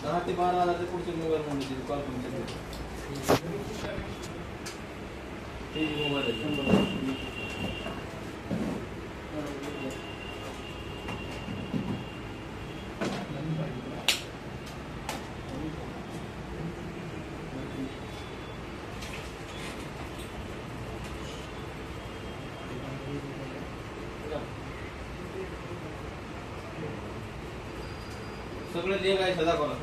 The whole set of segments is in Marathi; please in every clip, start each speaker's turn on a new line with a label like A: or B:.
A: 10 ते 12,000 पुढचे मोबाईल म्हणून कॉल करून ते मोबाईल सगळे जे काय सदा कोणा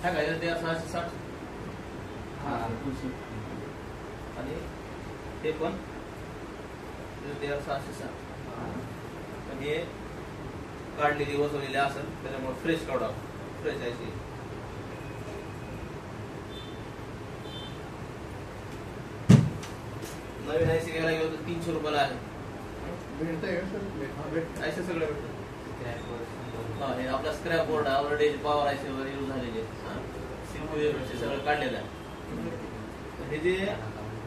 A: काय 660 आणि ते पण 660 पण हे काढलेली वसवलेली असेल त्याच्यामुळे फ्रेश काढा फ्रेश आहे नवीन आयसी घ्यायला गेलो तर 300 रुपयाला आहे ऐसे सगळं भेटतं हे आपला scrap board already power IC वगैरे यूज झालेले सगळं काढलेलं आहे हे जे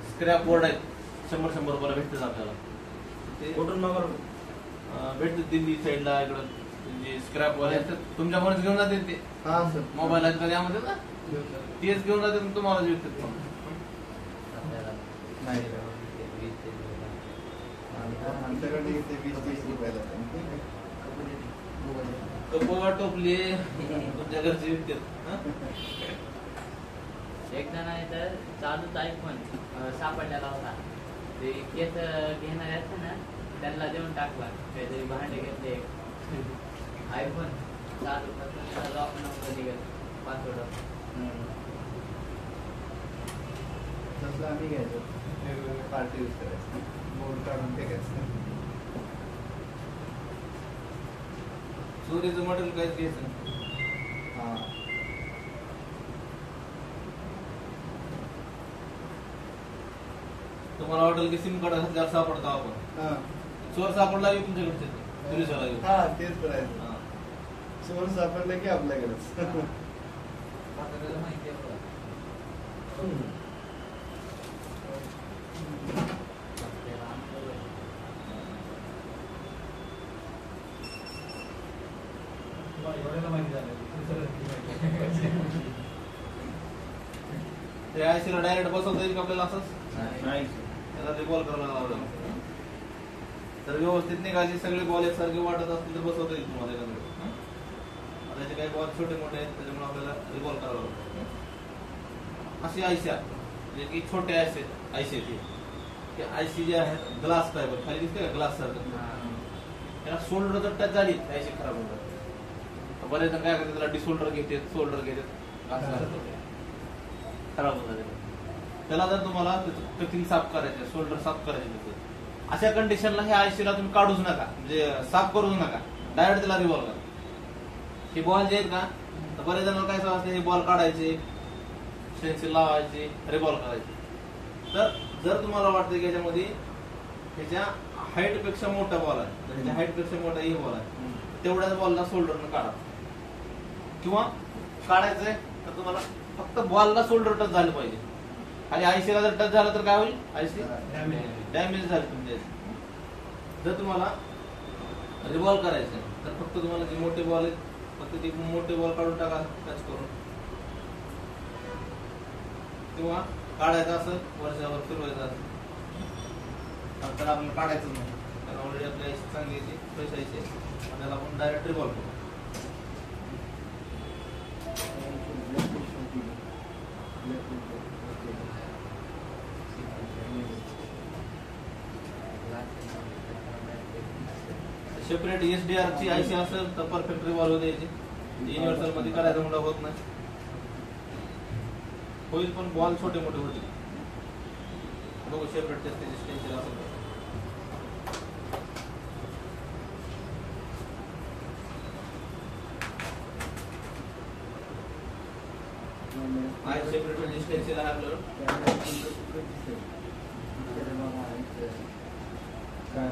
A: स्क्रॅप बोर्ड आहेत 100 रुपयाला भेटतात आपल्याला ते कुठून मागवलं भेटतात दिल्ली साईडला इकडं जे स्क्रॅप वाले असतात तुमच्यापर्यंत घेऊन जाते ते मोबाईल आहेत त्यामध्ये ना तेच घेऊन जाते तुम्हाला जे विकतात टोपली तुमच्या घरचे विकतात
B: एकदा नाही तर चालूच आयफोन सापडलेला होता ते केस घेणारे असते ना त्यांना देऊन टाकला काहीतरी भांडे घेतले आयफोन चालू लॉक नंबर निघत पासवर्ड
C: तसं आम्ही घ्यायचो वेगवेगळे पार्टी यूज करायचं बोर्ड काढून फेकायचं
A: चोरीचं मॉडेल काहीच घ्यायचं तुम्हाला वाटेल की सिम कार्ड सापडतो आपण चोर सापडला की तुमच्याकडचे पोलिसाला
C: तेच करायचं चोर सापडला की आपल्याकडेच
A: ते आयसीला डायरेक्ट बसवता येईल का आपल्याला असंच नाही त्याला ते बॉल करायला लावलं तर व्यवस्थित निघाली सगळे बॉल एकसारखे वाटत असतील तर बसवता येईल तुम्हाला एखाद्या त्याचे काही बॉल छोटे मोठे आहेत त्याच्यामुळे आपल्याला रिबॉल करावं लागतं अशी आयसी म्हणजे की छोटे आयसी ते आयसी जे आहे ग्लास टाईप खाली दिसते का ग्लास सारखं त्याला सोल्डर जर टच झाली आयसी खराब होतात बरेच जण काय करतात त्याला डिसोल्डर घेतात सोल्डर घेतात खराब होतात त्याला जर तुम्हाला कटिंग साफ करायचे सोल्डर साफ करायचे अशा कंडिशनला ह्या आयसीला तुम्ही काढूच नका म्हणजे साफ करूच नका डायरेक्ट त्याला रिव्हॉल्व करा हे बॉल जे आहेत का तर बरेच जण काय असते हे बॉल काढायचे पेन्सिल लावायचे रिव्हॉल्व करायचे तर जर तुम्हाला वाटतं की याच्यामध्ये ह्याच्या हाईट पेक्षा मोठा बॉल आहे ह्याच्या हाईट पेक्षा मोठा हे बॉल आहे तेवढ्याच बॉलला सोल्डरनं काढा किंवा काढायचंय तर तुम्हाला फक्त बॉलला सोल्डर टच झालं पाहिजे आणि आयसीला जर टच झालं तर काय होईल आयसी डॅमेज झाली तुमच्या जर तुम्हाला रिव्हॉल्व करायचं तर फक्त तुम्हाला जे मोठे बॉल आहेत फक्त ते मोठे बॉल काढून टाका टच करून किंवा काढायचं असं वर्षावर फिरवायचं असं तर आपल्याला काढायचं नाही कारण ऑलरेडी आपली आयसी चांगली येते फ्रेश आयसी आपल्याला आपण डायरेक्ट रिव्हॉल्व करू सेपरेट एसडीआर ची आयसी असेल तर परफेक्ट रिव्हॉल्व द्यायची युनिव्हर्सल मध्ये करायचं म्हणलं होत नाही होईल पण बॉल छोटे मोठे होतील बघू सेपरेट त्याची स्टेन्सिल असेल आहे सेपरेट म्हणजे स्टेन्सिल आहे आपल्याला.
C: काय